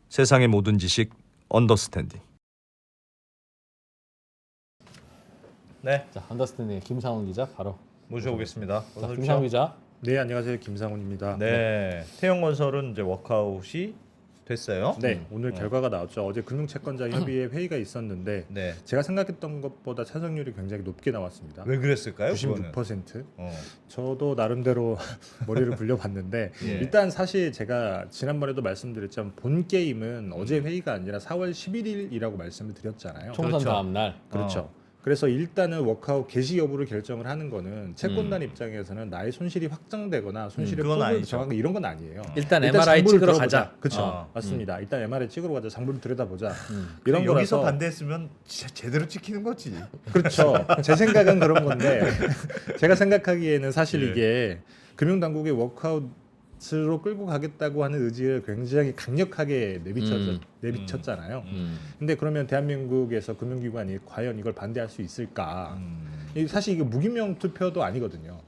세상의 모든 지식 언더스탠딩. 네, 자, 언더스탠딩의 김상훈 기자 바로 모셔보겠습니다. 자, 김상훈 기자. 네, 안녕하세요. 김상훈입니다. 네, 태영건설은 이제 워크아웃이 됐어요. 네, 오늘 결과가 나왔죠. 어제 금융채권자 협의회 회의가 있었는데 네, 제가 생각했던 것보다 찬성률이 굉장히 높게 나왔습니다. 왜 그랬을까요? 96%. 어. 저도 나름대로 머리를 굴려봤는데 예. 일단 사실 제가 지난번에도 말씀드렸지만 본 게임은 어제 회의가 아니라 4월 11일이라고 말씀을 드렸잖아요. 총선 그렇죠. 다음 날. 그렇죠. 그래서 일단은 워크아웃 개시 여부를 결정을 하는 거는 채권단 입장에서는 나의 손실이 확정되거나 손실의 그건 폭을 아니죠. 정하고 이런 건 아니에요. 일단 MRI 장부를 찍으러 들어보자. 가자. 그렇죠. 맞습니다. 일단 MRI 찍으러 가자. 장부를 들여다보자. 이런 이런 여기서 거라서 반대했으면 진짜 제대로 찍히는 거지. 그렇죠. 제 생각은 그런 건데 제가 생각하기에는 사실 예. 이게 금융당국의 워크아웃으로 끌고 가겠다고 하는 의지를 굉장히 강력하게 내비쳤잖아요. 근데 그러면 대한민국에서 금융기관이 과연 이걸 반대할 수 있을까? 사실 이게 무기명 투표도 아니거든요.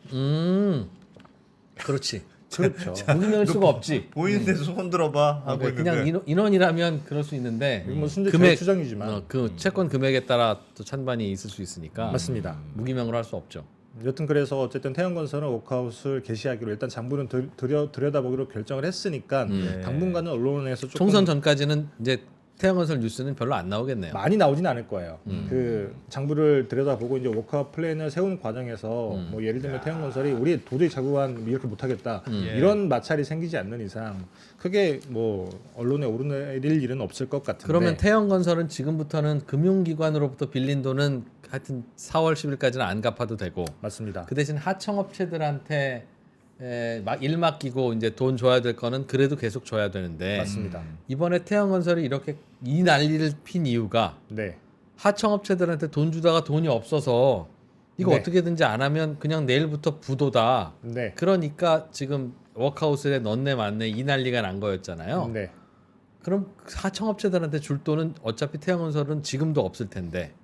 그렇지. 그렇죠. 무기명일 수가 없지. 보이는 데서 손 들어봐 하고 그러니까 있는데. 그냥 인원이라면 그럴 수 있는데 뭐 순전 금액, 추정이지만 그 채권 금액에 따라 또 찬반이 있을 수 있으니까 맞습니다. 무기명으로 할 수 없죠. 여튼 그래서 어쨌든 태영건설은 워크아웃을 개시하기로 일단 장부는 들여다보기로 결정을 했으니까 네. 당분간은 언론에서 조금 총선 전까지는 이제 태양건설 뉴스는 별로 안 나오겠네요. 많이 나오진 않을 거예요. 그 장부를 들여다보고 이제 워크아웃 플랜을 세우는 과정에서 뭐 예를 들면 태영건설이 우리 도저히 자구간 이렇게 못하겠다 예. 이런 마찰이 생기지 않는 이상 크게 뭐 언론에 오르내릴 일은 없을 것 같은데. 그러면 태양건설은 지금부터는 금융기관으로부터 빌린 돈은 하여튼 4월 10일까지는 안 갚아도 되고 맞습니다. 그 대신 하청업체들한테 일 맡기고 이제 돈 줘야 될 거는 그래도 계속 줘야 되는데 맞습니다. 이번에 태양건설이 이렇게 이 난리를 핀 이유가 네. 하청업체들한테 돈 주다가 돈이 없어서 이거 네. 어떻게든지 안 하면 그냥 내일부터 부도다. 네. 그러니까 지금 워크아웃에 넌내 맞네 이 난리가 난 거였잖아요. 네. 그럼 하청업체들한테 줄 돈은 어차피 태양건설은 지금도 없을 텐데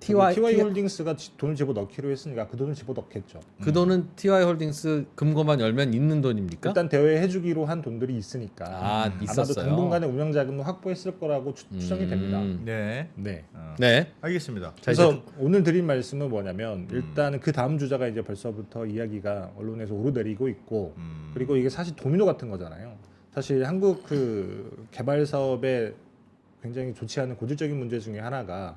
TY 홀딩스가 돈을 집어넣기로 했으니까 그 돈을 집어넣겠죠. 그 돈은 TY홀딩스 금고만 열면 있는 돈입니까? 일단 대여해주기로 한 돈들이 있으니까 아 있었어요. 아마도 당분간의 운영 자금을 확보했을 거라고 추정이 됩니다. 네, 네. 네. 알겠습니다. 자, 그래서 이제 오늘 드린 말씀은 뭐냐면 일단 그 다음 주자가 이제 벌써부터 이야기가 언론에서 오르내리고 있고 그리고 이게 사실 도미노 같은 거잖아요. 사실 한국 그 개발 사업에 굉장히 좋지 않은 고질적인 문제 중에 하나가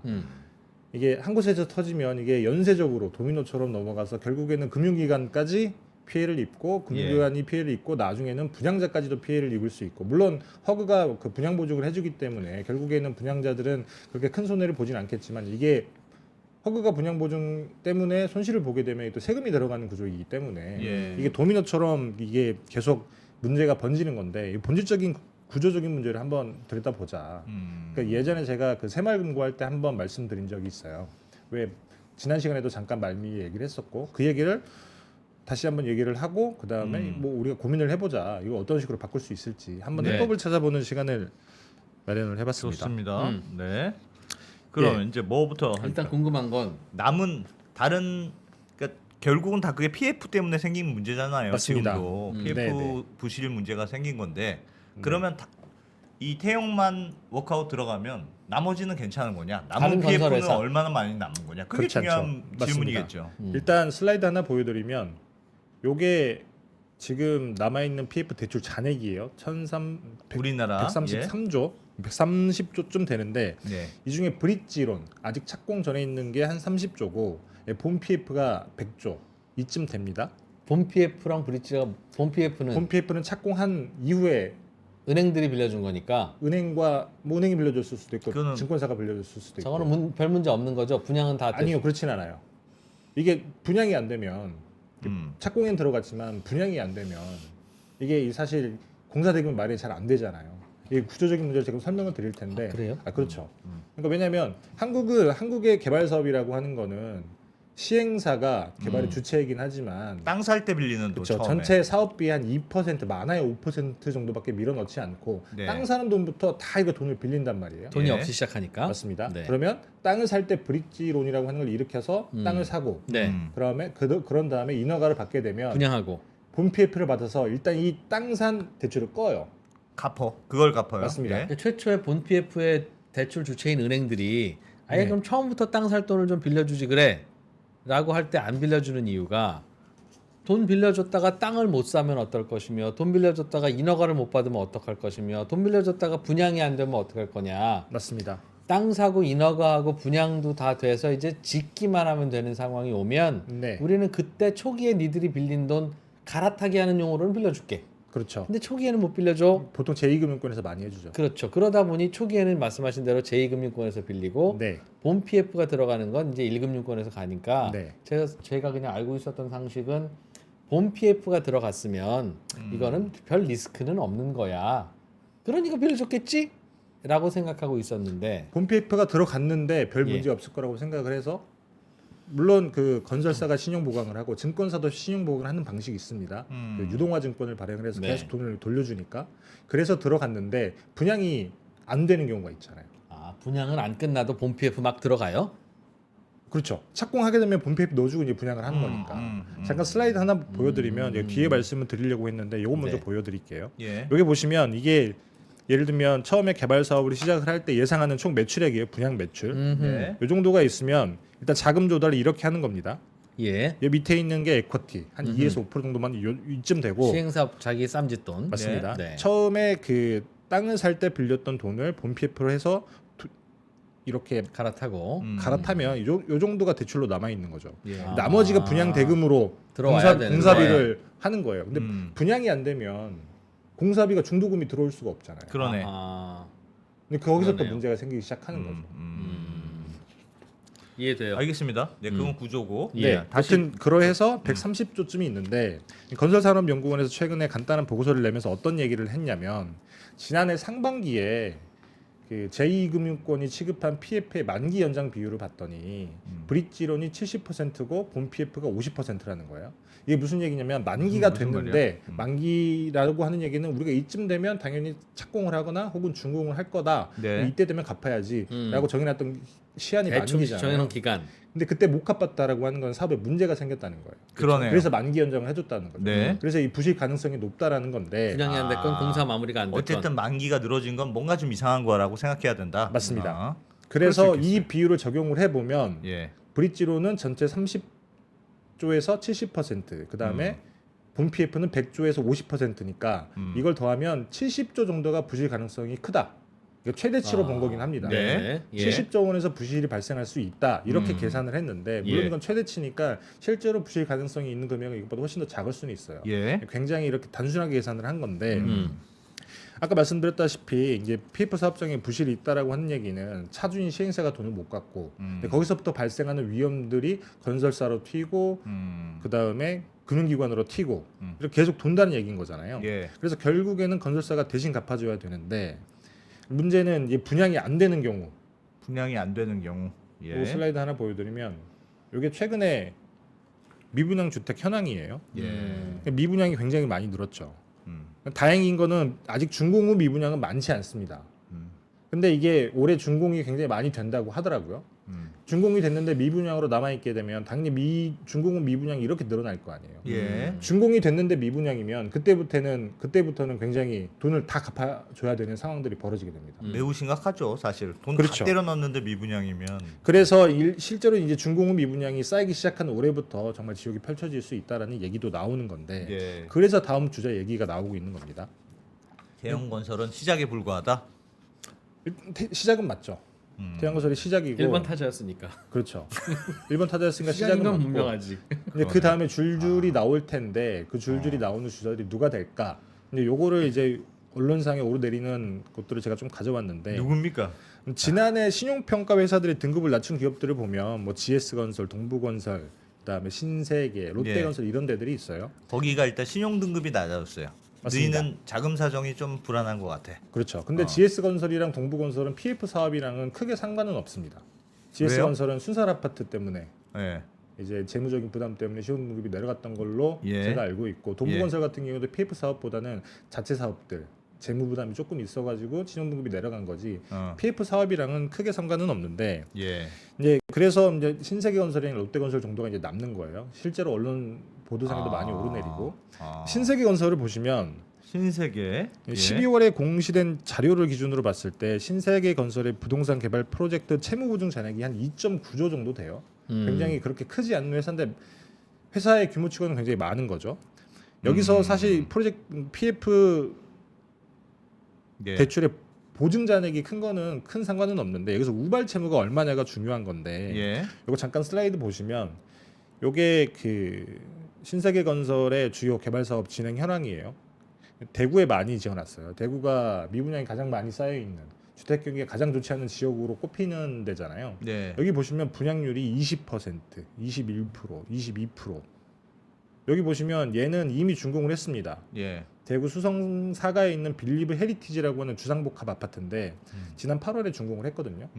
이게 한 곳에서 터지면 이게 연쇄적으로 도미노처럼 넘어가서 결국에는 금융기관까지 피해를 입고 금융기관이 피해를 입고 나중에는 분양자까지도 피해를 입을 수 있고 물론 허그가 그 분양 보증을 해주기 때문에 결국에는 분양자들은 그렇게 큰 손해를 보진 않겠지만 이게 허그가 분양 보증 때문에 손실을 보게 되면 또 세금이 들어가는 구조이기 때문에 예. 이게 도미노처럼 이게 계속 문제가 번지는 건데 이 본질적인 구조적인 문제를 한번 들여다보자. 그러니까 예전에 제가 그 새마을금고 때 한번 말씀드린 적이 있어요. 왜 지난 시간에도 잠깐 말미 얘기를 했었고 그 얘기를 다시 한번 얘기를 하고 그 다음에 뭐 우리가 고민을 해보자. 이거 어떤 식으로 바꿀 수 있을지 한번 네. 해법을 찾아보는 시간을 마련을 해봤습니다. 좋습니다. 네. 그럼 예. 이제 뭐부터 일단 궁금한 건 남은 다른 그러니까 결국은 다 그게 PF 때문에 생긴 문제잖아요. 맞습니다. 지금도 PF 네네. 부실 문제가 생긴 건데 그러면 이 태용만 워크아웃 들어가면 나머지는 괜찮은 거냐? 남은 다른 PF는 건설회사. 얼마나 많이 남은 거냐? 그게 그렇지 않죠. 중요한 맞습니다. 질문이겠죠. 일단 슬라이드 하나 보여드리면 요게 지금 남아있는 PF 대출 잔액이에요. 우리나라 133조, 130조쯤 되는데 예. 이 중에 브릿지론 아직 착공 전에 있는 게 한 30조고 본 PF가 100조 이쯤 됩니다. 본 PF랑 브릿지가 본 PF는 본 PF는 착공한 이후에 은행들이 빌려준 거니까 은행과 뭐 은행이 빌려줬을 수도 있고 그거는- 증권사가 빌려줬을 수도 있고 저거는 별 문제 없는 거죠. 분양은 다 아니요 그렇진 않아요. 이게 분양이 안 되면 음. 착공엔 들어갔지만 분양이 안 되면 이게 사실 공사 대금 마련이 잘 안 되잖아요. 이 구조적인 문제를 지금 설명을 드릴 텐데. 그래요? 그렇죠. 그러니까 왜냐하면 한국의 개발 사업이라고 하는 거는 시행사가 개발의 주체이긴 하지만 땅 살 때 빌리는 돈 그렇죠. 처음에. 전체 사업비 한 2% 많아야 5% 정도밖에 밀어넣지 않고 네. 땅 사는 돈부터 다 이거 돈을 빌린단 말이에요. 돈이 예. 없이 시작하니까. 맞습니다. 네. 그러면 땅을 살 때 브릿지론이라고 하는 걸 일으켜서 땅을 사고 네. 그다음에 그런 다음에 인허가를 받게 되면 분양하고 본 PF를 받아서 일단 이 땅 산 대출을 꺼요. 그걸 갚아요. 맞습니다. 예. 최초의 본 PF의 대출 주체인 은행들이 아예 네. 그럼 처음부터 땅 살 돈을 좀 빌려주지 그래라고 할 때 안 빌려주는 이유가 돈 빌려줬다가 땅을 못 사면 어떨 것이며 돈 빌려줬다가 인허가를 못 받으면 어떡할 것이며 돈 빌려줬다가 분양이 안 되면 어떡할 거냐. 맞습니다. 땅 사고 인허가하고 분양도 다 돼서 이제 짓기만 하면 되는 상황이 오면 네. 우리는 그때 초기에 니들이 빌린 돈 갈아타기 하는 용으로는 빌려줄게. 그렇죠. 근데 초기에는 못 빌려줘. 보통 제2금융권에서 많이 해주죠. 그렇죠. 그러다 보니 초기에는 말씀하신 대로 제2금융권에서 빌리고 네. 본 PF가 들어가는 건 이제 1금융권에서 가니까 네. 제가 그냥 알고 있었던 상식은 본 PF가 들어갔으면 이거는 별 리스크는 없는 거야. 그러니까 빌려줬겠지? 라고 생각하고 있었는데 본 PF가 들어갔는데 별 예. 문제 없을 거라고 생각을 해서 물론 그 건설사가 신용 보강을 하고 증권사도 신용 보강을 하는 방식이 있습니다. 그 유동화 증권을 발행을 해서 네. 계속 돈을 돌려주니까 그래서 들어갔는데 분양이 안 되는 경우가 있잖아요. 아, 분양은 안 끝나도 본 PF 막 들어가요? 그렇죠. 착공하게 되면 본 PF 넣어주고 이제 분양을 하는 거니까. 잠깐 슬라이드 하나 보여드리면 여기 뒤에 말씀을 드리려고 했는데 이거 먼저 네. 보여드릴게요. 예. 여기 보시면 이게 예를 들면 처음에 개발 사업을 시작을 할 때 예상하는 총 매출액이에요. 분양 매출. 네. 이 정도가 있으면 일단 자금 조달을 이렇게 하는 겁니다. 예. 이 밑에 있는 게 에쿼티 한 2에서 5% 정도만 이쯤 되고 시행사업 자기 쌈짓돈. 맞습니다. 네. 처음에 그 땅을 살 때 빌렸던 돈을 본 PF로 해서 이렇게 갈아타고. 갈아타면 요 정도가 대출로 남아 있는 거죠. 예. 나머지가 분양 대금으로 들어와야 되는 공사비를 하는 거예요. 근데 음. 분양이 안 되면 공사비가 중도금이 들어올 수가 없잖아요. 그러네. 아, 근데 거기서 또 그러네요. 문제가 생기기 시작하는 거죠. 이해돼요. 알겠습니다. 네, 그건 구조고. 예. 네, 하여튼 그러해서 130조쯤이 있는데 건설산업연구원에서 최근에 간단한 보고서를 내면서 어떤 얘기를 했냐면 지난해 상반기에 그 제2금융권이 취급한 PF의 만기 연장 비율을 봤더니 브릿지론이 70%고 본 PF가 50%라는 거예요. 이게 무슨 얘기냐면 만기가 무슨 됐는데 만기라고 하는 얘기는 우리가 이쯤 되면 당연히 착공을 하거나 혹은 준공을 할 거다. 네. 이때 되면 갚아야지라고 정해놨던 시한이 대충 만기잖아요. 정해놓은 기간. 근데 그때 못 갚았다라고 하는 건 사업에 문제가 생겼다는 거예요. 그러네요. 그래서 만기 연장을 해줬다는 거죠. 네. 그래서 이 부실 가능성이 높다라는 건데 분양이 안 됐건 공사 마무리가 안 됐건. 어쨌든 만기가 늘어진 건 뭔가 좀 이상한 거라고 생각해야 된다. 맞습니다. 아, 그래서 그럴 수 이 비율을 적용을 해보면 예. 브릿지로는 전체 30조에서 70%, 그 다음에 본 PF는 100조에서 50%니까 이걸 더하면 70조 정도가 부실 가능성이 크다. 이거 최대치로 본 거긴 합니다. 네. 예. 70조 원에서 부실이 발생할 수 있다 이렇게 계산을 했는데 물론 예. 이건 최대치니까 실제로 부실 가능성이 있는 금액은 이것보다 훨씬 더 작을 수는 있어요. 예. 굉장히 이렇게 단순하게 계산을 한 건데 음. 아까 말씀드렸다시피 이제 PF 사업장에 부실이 있다라고 하는 얘기는 차주인 시행사가 돈을 못 갚고 근데 거기서부터 발생하는 위험들이 건설사로 튀고 그 다음에 금융기관으로 튀고 이렇게 계속 돈다는 얘기인 거잖아요. 예. 그래서 결국에는 건설사가 대신 갚아줘야 되는데 문제는 이게 분양이 안 되는 경우. 분양이 안 되는 경우. 예. 이 슬라이드 하나 보여드리면 이게 최근에 미분양 주택 현황이에요. 예. 미분양이 굉장히 많이 늘었죠. 음. 다행인 거는 아직 준공 후 미분양은 많지 않습니다. 근데 이게 올해 준공이 굉장히 많이 된다고 하더라고요. 준공이 됐는데 미분양으로 남아있게 되면 당연히 준공 후 미분양이 이렇게 늘어날 거 아니에요. 예. 준공이 됐는데 미분양이면 그때부터는 굉장히 돈을 다 갚아줘야 되는 상황들이 벌어지게 됩니다. 매우 심각하죠, 사실. 돈 그렇죠. 다 때려 넣는데 미분양이면. 그래서 실제로 이제 준공 후 미분양이 쌓이기 시작한 올해부터 정말 지옥이 펼쳐질 수 있다라는 얘기도 나오는 건데 예. 그래서 다음 주제 얘기가 나오고 있는 겁니다. 대형 건설은 시작에 불과하다. 시작은 맞죠. 태양건설이 시작이고 1번 타자였으니까. 그렇죠. 1번 타자였으니까 시작인 시작은 건 맞고 분명하지. 근데 그 다음에 줄줄이 나올 텐데 그 줄줄이 나오는 주자들이 누가 될까? 근데 요거를 이제 언론상에 오르내리는 것들을 제가 좀 가져왔는데 누굽니까? 지난해 신용평가 회사들의 등급을 낮춘 기업들을 보면 뭐 GS건설, 동부건설, 그다음에 신세계, 롯데건설 이런 데들이 있어요. 거기가 일단 신용 등급이 낮아졌어요. 맞습니다. 너희는 자금 사정이 좀 불안한 것 같아. 그렇죠. 근데 GS건설이랑 동부건설은 PF 사업이랑은 크게 상관은 없습니다. GS건설은 순살 아파트 때문에 예. 이제 재무적인 부담 때문에 신용등급이 내려갔던 걸로 예. 제가 알고 있고 동부건설 같은 경우도 PF 사업보다는 자체 사업들 재무 부담이 조금 있어가지고 신용등급이 내려간 거지 PF 사업이랑은 크게 상관은 없는데 예. 이제 그래서 이제 신세계건설이랑 롯데건설 정도가 이제 남는 거예요. 실제로 언론 보도상에도 많이 오르내리고 신세계건설을 보시면 신세계. 예. 12월에 공시된 자료를 기준으로 봤을 때 신세계건설의 부동산 개발 프로젝트 채무 보증 잔액이 한 2.9조 정도 돼요. 굉장히 그렇게 크지 않은 회사인데 회사의 규모치고는 굉장히 많은 거죠. 여기서 사실 프로젝트 PF 예. 대출의 보증 잔액이 큰 거는 큰 상관은 없는데 여기서 우발 채무가 얼마냐가 중요한 건데 예. 이거 잠깐 슬라이드 보시면 요게 그 신세계건설의 주요 개발 사업 진행 현황이에요. 대구에 많이 지어놨어요. 대구가 미분양이 가장 많이 쌓여 있는 주택 경기가 가장 좋지 않은 지역으로 꼽히는 데잖아요. 네. 여기 보시면 분양률이 20%, 21%, 22%. 여기 보시면 얘는 이미 준공을 했습니다. 예. 대구 수성 사가에 있는 빌리브 헤리티지라고 하는 주상복합 아파트인데 지난 8월에 준공을 했거든요.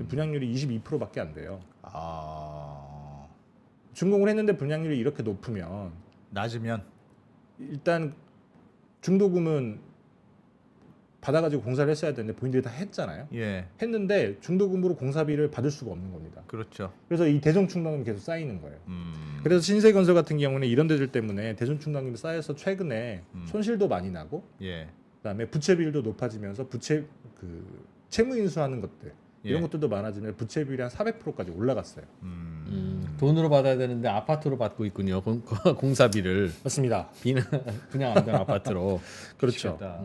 분양률이 22%밖에 안 돼요. 아. 준공을 했는데 분양률이 이렇게 높으면 낮으면 일단 중도금은 받아가지고 공사를 했어야 되는데 본인들이 다 했잖아요. 예. 했는데 중도금으로 공사비를 받을 수가 없는 겁니다. 그렇죠. 그래서 이 대손충당금이 계속 쌓이는 거예요. 그래서 신세건설 같은 경우는 이런 데들 때문에 대손충당금이 쌓여서 최근에 손실도 많이 나고 예. 그다음에 부채 비율도 높아지면서 부채 그 채무 인수하는 것들 이런 예. 것들도 많아지면 부채 비율이 한 400%까지 올라갔어요. 돈으로 받아야 되는데 아파트로 받고 있군요. 공사비를 맞습니다. 분양 안 된 아파트로. 그렇죠. 미치겠다.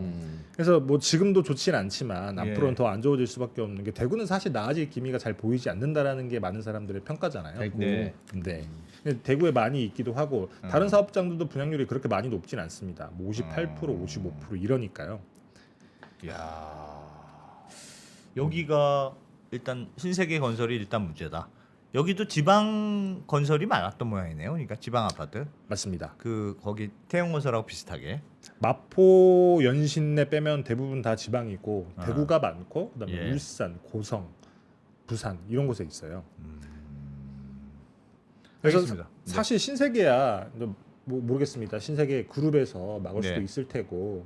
그래서 뭐 지금도 좋진 않지만 예. 앞으로는 더 안 좋아질 수밖에 없는 게 대구는 사실 나아질 기미가 잘 보이지 않는다라는 게 많은 사람들의 평가잖아요. 대구. 네. 네. 근데 대구에 많이 있기도 하고 다른 사업장들도 분양률이 그렇게 많이 높진 않습니다. 뭐 58%, 55% 이러니까요. 야. 여기가 일단 신세계 건설이 일단 문제다. 여기도 지방 건설이 많았던 모양이네요. 그러니까 지방 아파트. 맞습니다. 그 거기 태영건설하고 비슷하게. 마포, 연신내 빼면 대부분 다 지방이고 대구가 많고 그다음에 예. 울산, 고성, 부산 이런 곳에 있어요. 그래서 알겠습니다. 사실 신세계야 뭐 모르겠습니다. 신세계 그룹에서 막을 수도 네. 있을 테고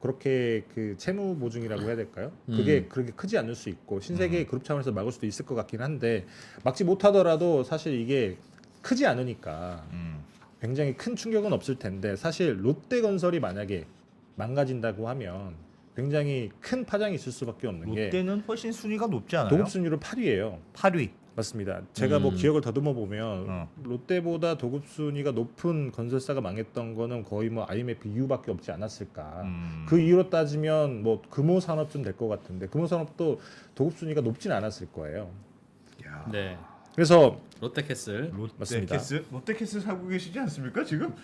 그렇게 그 채무 보증이라고 해야 될까요? 그게 그렇게 크지 않을 수 있고 신세계 그룹 차원에서 막을 수도 있을 것 같긴 한데 막지 못하더라도 사실 이게 크지 않으니까 굉장히 큰 충격은 없을 텐데 사실 롯데건설이 만약에 망가진다고 하면 굉장히 큰 파장이 있을 수밖에 없는 게 롯데는 훨씬 순위가 높지 않아요? 도급 순위로 8위예요. 8위. 맞습니다. 제가 뭐 기억을 더듬어 보면 롯데보다 도급 순위가 높은 건설사가 망했던 거는 거의 뭐 IMF 이후밖에 없지 않았을까. 그 이유로 따지면 뭐 금호산업쯤 될 것 같은데 금호산업도 도급 순위가 높진 않았을 거예요. 네. 그래서 롯데캐슬. 맞습니다. 롯데캐슬 사고 계시지 않습니까 지금?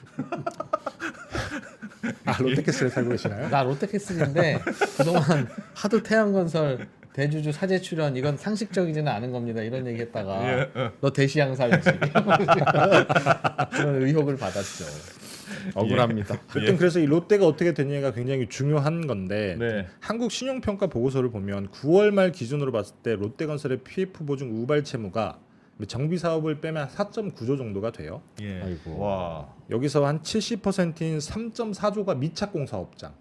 아 롯데캐슬에 살고 계시나요? 나 롯데캐슬인데 그동안 하도 태양건설 대주주 사재 출연 이건 상식적이지는 않은 겁니다. 이런 얘기했다가 너 대시양 살지 그런 의혹을 받았죠. 억울합니다. 여튼 그래서 이 롯데가 어떻게 됐냐가 굉장히 중요한 건데 네. 한국 신용평가 보고서를 보면 9월 말 기준으로 봤을 때 롯데건설의 PF 보증 우발 채무가 정비 사업을 빼면 4.9조 정도가 돼요. 예. 아이고. 와. 여기서 한 70%인 3.4조가 미착공 사업장.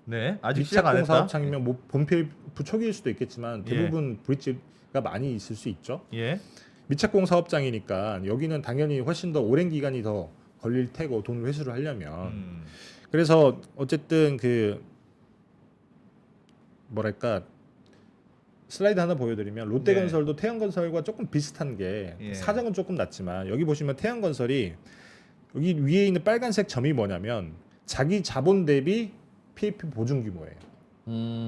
네. 아직 시작 안 미착공 했다. 사업장이면 뭐 본 PF 초기일 수도 있겠지만 대부분 브릿지가 많이 있을 수 있죠. 예. 미착공 사업장이니까 여기는 당연히 훨씬 더 오랜 기간이 더 걸릴 테고 돈을 회수를 하려면 그래서 어쨌든 그 뭐랄까 슬라이드 하나 보여드리면 롯데건설도 태양건설과 조금 비슷한 게 예. 사정은 조금 낮지만 여기 보시면 태양건설이 여기 위에 있는 빨간색 점이 뭐냐면 자기 자본 대비 PF 보증 규모예요.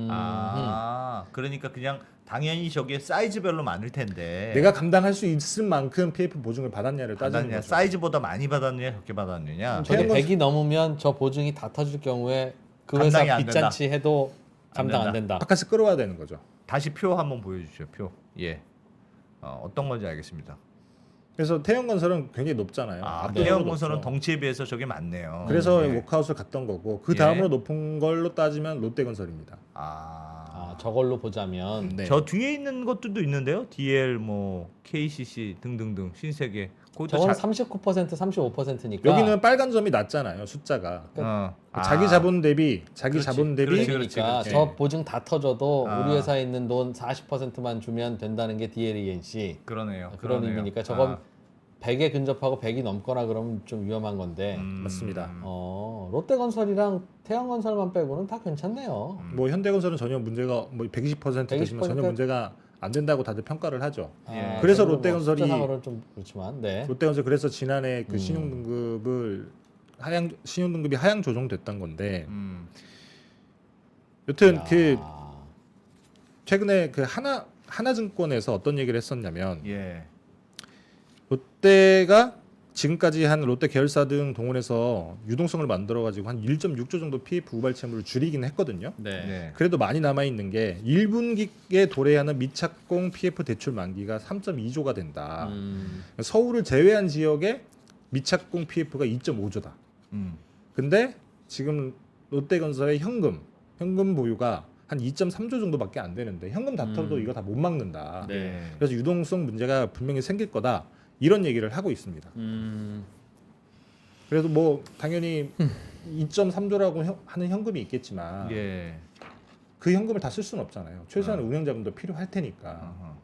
아, 그러니까 그냥 당연히 저게 사이즈별로 많을 텐데. 내가 감당할 수 있을 만큼 PF 보증을 받았냐를 따지는 받았냐, 거죠. 사이즈보다 많이 받았느냐, 적게 받았느냐. 저게 태양건- 100이 넘으면 저 보증이 다 터질 경우에 그 감당이 회사 안 된다. 빚잔치 해도 안 감당 안 된다. 된다. 바깥에 끌어와야 되는 거죠. 다시 표 한번 보여주시죠. 표. 예. 어떤 건지 알겠습니다. 그래서 태양건설은 굉장히 높잖아요. 아, 압도적으로 태양건설은 높죠. 덩치에 비해서 저게 많네요. 그래서 예. 워크아웃을 갔던 거고 그 예. 다음으로 높은 걸로 따지면 롯데건설입니다. 아, 저걸로 보자면 네. 저 뒤에 있는 것들도 있는데요. DL 뭐 KCC 등등등 신세계. 그것도 저건 자- 39% 35%니까 여기는 빨간 점이 낮잖아요. 숫자가. 자기 아, 자본 대비 자기 그렇지, 자본 대비 그렇지. 그러니까 그렇지. 저 보증 다 터져도 아. 우리 회사에 있는 돈 40%만 주면 된다는 게 DLENC 그러네요. 그런 그러네요. 의미니까 저건 아, 100에 근접하고 100이 넘거나 그러면 좀 위험한 건데 맞습니다. 롯데건설이랑 태양건설만 빼고는 다 괜찮네요. 뭐 현대건설은 전혀 문제가 뭐 120% 되지만 전혀 120% 문제가 안 된다고 다들 평가를 하죠. 예. 그래서 저도 롯데건설이- 숫자상으로는 좀 그렇지만 네. 롯데건설 그래서 지난해 그 신용등급을 신용등급이 하향 조정됐던 건데 여튼 그 야. 최근에 그 하나증권에서 어떤 얘기를 했었냐면 예. 롯데가 지금까지 한 롯데 계열사 등 동원해서 유동성을 만들어 가지고 한 1.6조 정도 PF 우발 채무를 줄이긴 했거든요. 네. 네. 그래도 많이 남아 있는 게 1분기에 도래하는 미착공 PF 대출 만기가 3.2조가 된다. 서울을 제외한 지역에 미착공 PF가 2.5조다. 근데 지금 롯데건설의 현금 보유가 한 2.3조 정도밖에 안 되는데 현금 다 털어도 이거 다 못 막는다. 네. 그래서 유동성 문제가 분명히 생길 거다. 이런 얘기를 하고 있습니다. 그래서 뭐 당연히 2.3조라고 하는 현금이 있겠지만 예. 그 현금을 다 쓸 수는 없잖아요. 최소한 운영자금도 필요할 테니까. 아하.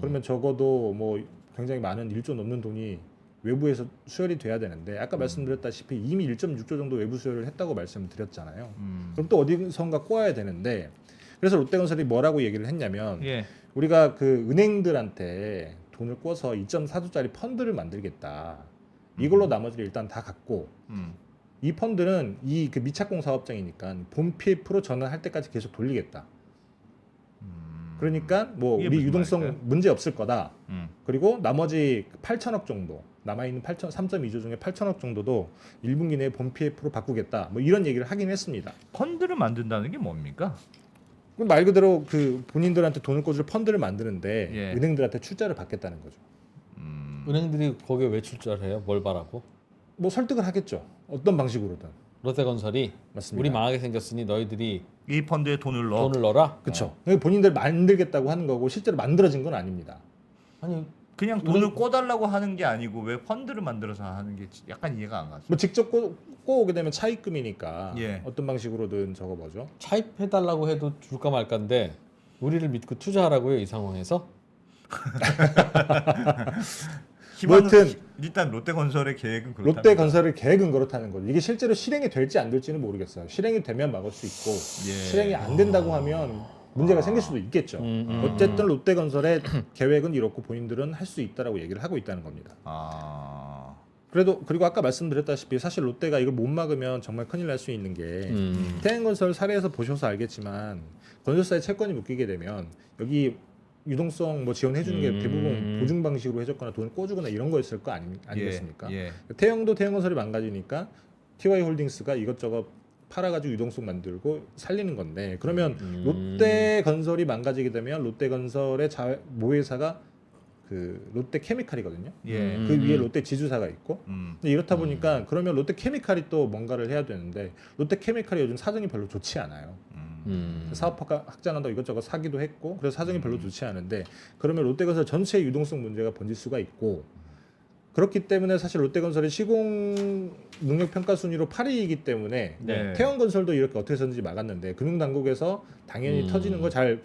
그러면 적어도 뭐 굉장히 많은 1조 넘는 돈이 외부에서 수혈이 돼야 되는데 아까 말씀드렸다시피 이미 1.6조 정도 외부 수혈을 했다고 말씀드렸잖아요. 그럼 또 어디선가 꼬아야 되는데 그래서 롯데건설이 뭐라고 얘기를 했냐면 예. 우리가 그 은행들한테 돈을 꿔서 2.4조짜리 펀드를 만들겠다. 이걸로 나머지를 일단 다 갖고 이 펀드는 이 그 미착공 사업장이니까 본 PF로 전환할 때까지 계속 돌리겠다. 그러니까 뭐 이게 우리 무슨 유동성 말일까요? 문제 없을 거다. 음. 그리고 나머지 8천억 정도 남아 있는 3.2조 중에 8천억 정도도 1분기 내에 본 PF로 바꾸겠다. 뭐 이런 얘기를 하긴 했습니다. 펀드를 만든다는 게 뭡니까? 그럼 말 그대로 그 본인들한테 돈을 꿔줄 펀드를 만드는데 예. 은행들한테 출자를 받겠다는 거죠. 은행들이 거기에 왜 출자를 해요? 뭘 바라고? 뭐 설득을 하겠죠. 어떤 방식으로든. 롯데건설이 맞습니다. 우리 망하게 생겼으니 너희들이 이 펀드에 돈을 넣어. 돈을 넣어라? 그렇죠. 본인들 만들겠다고 하는 거고 실제로 만들어진 건 아닙니다. 아니 그냥 돈을 꿔달라고 하는 게 아니고 왜 펀드를 만들어서 하는 게 약간 이해가 안 가죠. 뭐 직접 꼬오게 되면 차입금이니까 예. 어떤 방식으로든 저거 뭐죠? 차입해달라고 해도 줄까 말까인데 우리를 믿고 투자하라고요 이 상황에서? 희망은 뭐 여튼 일단 롯데건설의 계획은 그렇다. 롯데건설의 계획은 그렇다는 거죠. 이게 실제로 실행이 될지 안 될지는 모르겠어요. 실행이 되면 막을 수 있고 예. 실행이 안 된다고 하면 문제가 생길 수도 있겠죠. 어쨌든 롯데건설의 계획은 이렇고 본인들은 할 수 있다라고 얘기를 하고 있다는 겁니다. 아. 그리고 아까 말씀드렸다시피 사실 롯데가 이걸 못 막으면 정말 큰일 날 수 있는 게 태양건설 사례에서 보셔서 알겠지만 건설사의 채권이 묶이게 되면 여기 유동성 뭐 지원해 주는 게 대부분 보증 방식으로 해줬거나 돈을 꿔주거나 이런 거였을 거 아니겠습니까? 예. 태양건설이 망가지니까 TY홀딩스가 이것저것 팔아가지고 유동성 만들고 살리는 건데 그러면 롯데건설이 망가지게 되면 롯데건설의 모회사가 그 롯데케미칼이거든요. 예. 그 위에 롯데 지주사가 있고 근데 이렇다 보니까 그러면 롯데케미칼이 또 뭔가를 해야 되는데 롯데케미칼이 요즘 사정이 별로 좋지 않아요. 사업 확장한다고 이것저것 사기도 했고 그래서 사정이 별로 좋지 않은데 그러면 롯데건설 전체의 유동성 문제가 번질 수가 있고 그렇기 때문에 사실 롯데건설의 시공 능력 평가 순위로 8위이기 때문에 네. 태양건설도 이렇게 어떻게 해서든지 막았는데 금융당국에서 당연히 터지는 걸 잘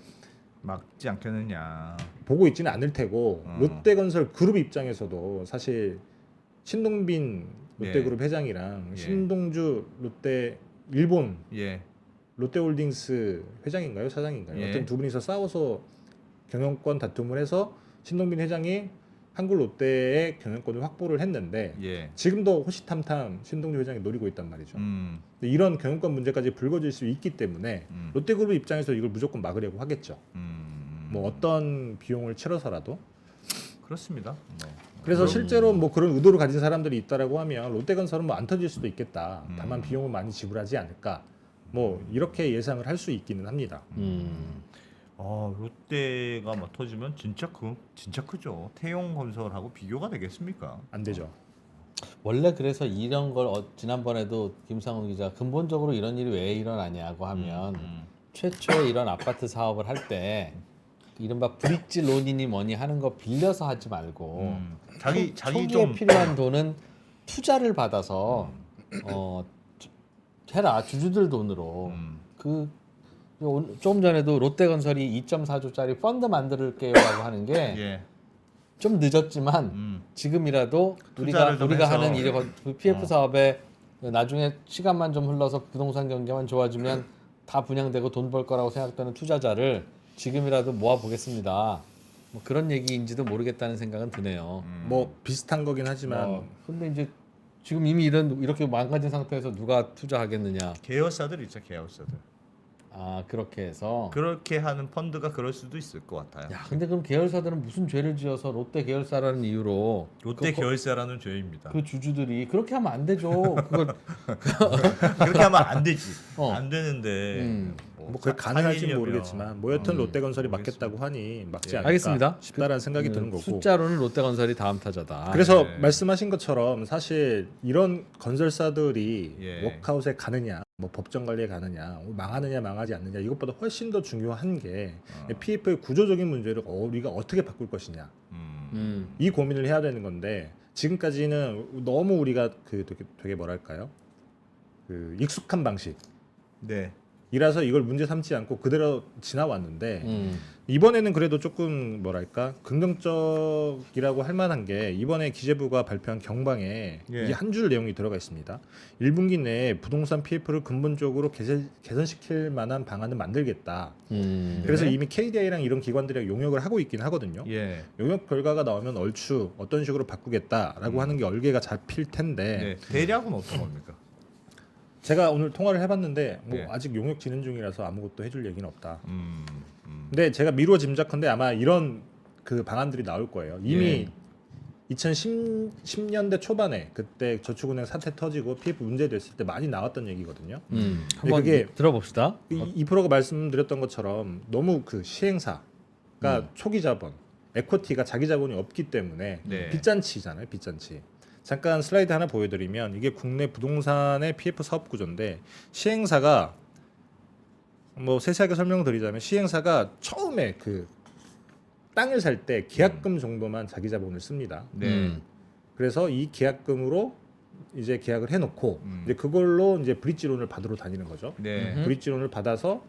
막지 않겠느냐. 보고 있지는 않을 테고 롯데건설 그룹 입장에서도 사실 신동빈 롯데그룹 회장이랑 예. 신동주 롯데 일본 예. 롯데홀딩스 회장인가요 사장인가요? 예. 어떤 두 분이서 싸워서 경영권 다툼을 해서 신동빈 회장이 한국 롯데의 경영권을 확보를 했는데 예. 지금도 호시탐탐 신동주 회장이 노리고 있단 말이죠. 근데 이런 경영권 문제까지 불거질 수 있기 때문에 롯데그룹 입장에서 이걸 무조건 막으려고 하겠죠. 뭐 어떤 비용을 치러서라도. 그렇습니다. 그래서 실제로 뭐 그런 의도를 가진 사람들이 있다라고 하면 롯데건설은 뭐 안 터질 수도 있겠다. 다만 비용을 많이 지불하지 않을까. 뭐 이렇게 예상을 할 수 있기는 합니다. 롯데가 막 터지면 진짜 크죠. 태용건설하고 비교가 되겠습니까? 안 되죠. 원래 그래서 이런 걸 지난번에도 김상훈 기자 근본적으로 이런 일이 왜 일어나냐고 하면 최초에 이런 아파트 사업을 할 때 이른바 브릿지 론이니 뭐니 하는 거 빌려서 하지 말고 자기 초기에 좀 필요한 돈은 투자를 받아서 해라 주주들 돈으로 조금 전에도 롯데건설이 2.4조짜리 펀드 만들게요라고 하는 게 예. 좀 늦었지만 지금이라도 우리가 투자를 좀 해서. 하는 이 PF 사업에 나중에 시간만 좀 흘러서 부동산 경기만 좋아지면 다 분양되고 돈 벌 거라고 생각되는 투자자를 지금이라도 모아 보겠습니다. 뭐 그런 얘기인지도 모르겠다는 생각은 드네요. 뭐 비슷한 거긴 하지만 근데 이제 지금 이미 이렇게 망가진 상태에서 누가 투자하겠느냐? 계열사들 있죠, 계열사들. 아 그렇게 해서. 그렇게 하는 펀드가 그럴 수도 있을 것 같아요. 야 근데 그럼 계열사들은 무슨 죄를 지어서 롯데 계열사라는 이유로 롯데 계열사라는 죄입니다. 그 주주들이 그렇게 하면 안 되죠. 그걸 그렇게 하면 안 되지. 어. 안 되는데 뭐 그게 가능할지 살리려면. 모르겠지만 뭐 여튼 롯데건설이 모르겠습니다. 막겠다고 하니 막지 예. 않을까 알겠습니다. 싶다라는 생각이 드는 거고. 숫자로는 롯데건설이 다음 타자다. 그래서 네. 말씀하신 것처럼 사실 이런 건설사들이 예. 워크아웃에 가느냐, 뭐 법정 관리에 가느냐, 망하느냐 망하지 않느냐 이것보다 훨씬 더 중요한 게 PF의 구조적인 문제를 우리가 어떻게 바꿀 것이냐 이 고민을 해야 되는 건데 지금까지는 너무 우리가 그 되게 뭐랄까요, 그 익숙한 방식. 네. 이라서 이걸 문제 삼지 않고 그대로 지나왔는데 음. 이번에는 그래도 조금 뭐랄까 긍정적이라고 할 만한 게 이번에 기재부가 발표한 경방에 예. 이게 한 줄 내용이 들어가 있습니다. 1분기 내에 부동산 PF를 근본적으로 개선시킬 만한 방안을 만들겠다. 그래서 네. 이미 KDI랑 이런 기관들이 용역을 하고 있긴 하거든요. 예. 용역 결과가 나오면 얼추 어떤 식으로 바꾸겠다라고 하는 게 얼개가 잡힐 텐데 네. 대략은 어떤 겁니까? 제가 오늘 통화를 해봤는데 뭐 예. 아직 용역 진행 중이라서 아무것도 해줄 얘기는 없다. 음. 근데 제가 미루어 짐작컨대 아마 이런 그 방안들이 나올 거예요. 이미 예. 2010년대 초반에 그때 저축은행 사태 터지고 PF 문제 됐을 때 많이 나왔던 얘기거든요. 한번 그게 들어봅시다. 이 프로가 말씀드렸던 것처럼 너무 그 시행사가 초기 자본, 에코티가 자기 자본이 없기 때문에 네. 빚잔치잖아요. 빚잔치. 잠깐 슬라이드 하나 보여드리면 이게 국내 부동산의 PF 사업 구조인데 시행사가 뭐 세세하게 설명드리자면 시행사가 처음에 그 땅을 살 때 계약금 정도만 자기 자본을 씁니다. 네. 그래서 이 계약금으로 이제 계약을 해놓고 이제 그걸로 이제 브릿지론을 받으러 다니는 거죠. 네. 브릿지론을 받아서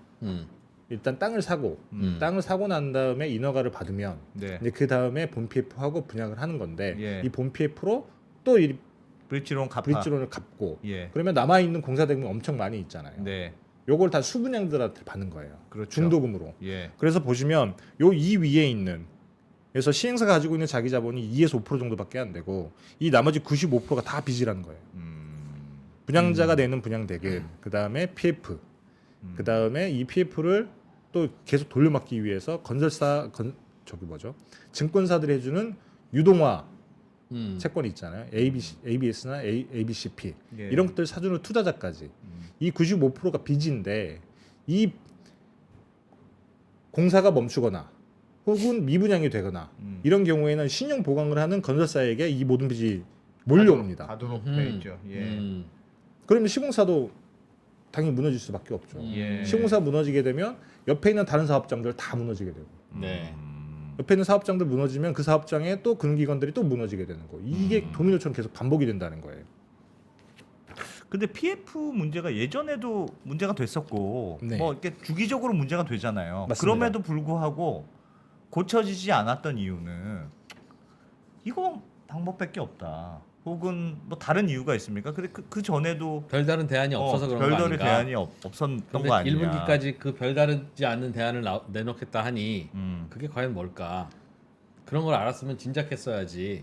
일단 땅을 사고 땅을 사고 난 다음에 인허가를 받으면 네. 이제 그 다음에 본 PF하고 분양을 하는 건데 예. 이 본 PF로 또 이 브릿지론 갚아. 브릿지론을 갚고 예. 그러면 남아 있는 공사 대금이 엄청 많이 있잖아요. 네. 요걸 다 수분양들한테 받는 거예요. 그렇죠. 중도금으로. 예. 그래서 보시면 요 이 위에 있는 그래서 시행사가 가지고 있는 자기 자본이 2에서 5% 정도밖에 안 되고 이 나머지 95%가 다 빚이라는 거예요. 분양자가 내는 분양 대금, 그 다음에 PF, 그 다음에 이 PF를 또 계속 돌려막기 위해서 증권사들이 해주는 유동화 채권이 있잖아요. ABS나 ABCP 예. 이런 것들 사주는 투자자까지 이 95%가 빚인데 이 공사가 멈추거나 혹은 미분양이 되거나 이런 경우에는 신용 보강을 하는 건설사에게 이 모든 빚이 몰려옵니다. 가도록 돼 있죠. 예. 그러면 시공사도 당연히 무너질 수밖에 없죠. 예. 시공사 무너지게 되면 옆에 있는 다른 사업장들 다 무너지게 되고 네. 옆에 있는 사업장들 무너지면 그 사업장에 또 금기관들이 또 무너지게 되는 거. 이게 도미노처럼 계속 반복이 된다는 거예요. 근데 PF 문제가 예전에도 문제가 됐었고 네. 뭐 이렇게 주기적으로 문제가 되잖아요. 맞습니다. 그럼에도 불구하고 고쳐지지 않았던 이유는 이거 방법밖에 없다. 혹은 뭐 다른 이유가 있습니까? 근데 그 전에도 별다른 대안이 없어서 그런 거 별다른 아닌가? 대안이 없었던 근데 거 아니냐. 1분기까지 그 별다르지 않는 대안을 내놓겠다 하니 그게 과연 뭘까? 그런 걸 알았으면 진작했어야지.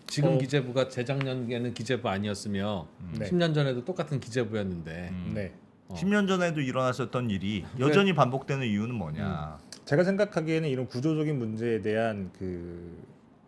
지금 기재부가 재작년에는 기재부 아니었으며 네. 10년 전에도 똑같은 기재부였는데 네. 10년 전에도 일어났었던 일이 여전히 반복되는 이유는 뭐냐. 제가 생각하기에는 이런 구조적인 문제에 대한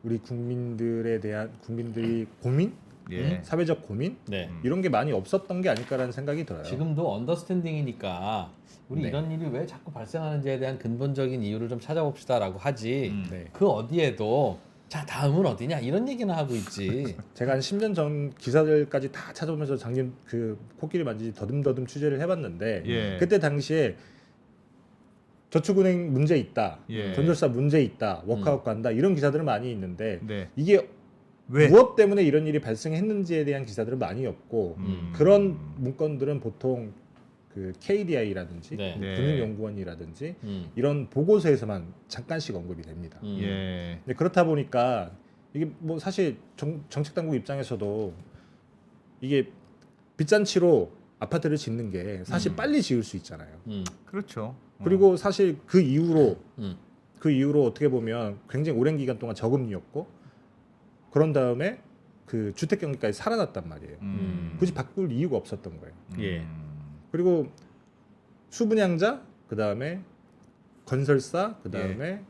우리 국민들이 고민, 예. 사회적 고민 네. 이런 게 많이 없었던 게 아닐까라는 생각이 들어요. 지금도 언더스탠딩이니까 우리 네. 이런 일이 왜 자꾸 발생하는지에 대한 근본적인 이유를 좀 찾아봅시다라고 하지. 네. 그 어디에도 자 다음은 어디냐 이런 얘기는 하고 있지. 제가 한 10년 전 기사들까지 다 찾아보면서 작년 그 코끼리 만지지 더듬더듬 취재를 해봤는데 예. 그때 당시에 저축은행 문제 있다, 예. 건설사 문제 있다, 워크아웃 간다 이런 기사들은 많이 있는데 네. 이게 왜? 무엇 때문에 이런 일이 발생했는지에 대한 기사들은 많이 없고 그런 문건들은 보통 그 KDI라든지 네. 네. 금융연구원이라든지 이런 보고서에서만 잠깐씩 언급이 됩니다. 예. 근데 그렇다 보니까 이게 뭐 사실 정책 당국 입장에서도 이게 빚잔치로 아파트를 짓는 게 사실 빨리 지을 수 있잖아요. 그렇죠. 그리고 사실 그 이후로 음. 어떻게 보면 굉장히 오랜 기간 동안 저금리였고 그런 다음에 그 주택 경기까지 살아났단 말이에요. 굳이 바꿀 이유가 없었던 거예요. 예. 그리고 수분양자, 그 다음에 건설사, 그 다음에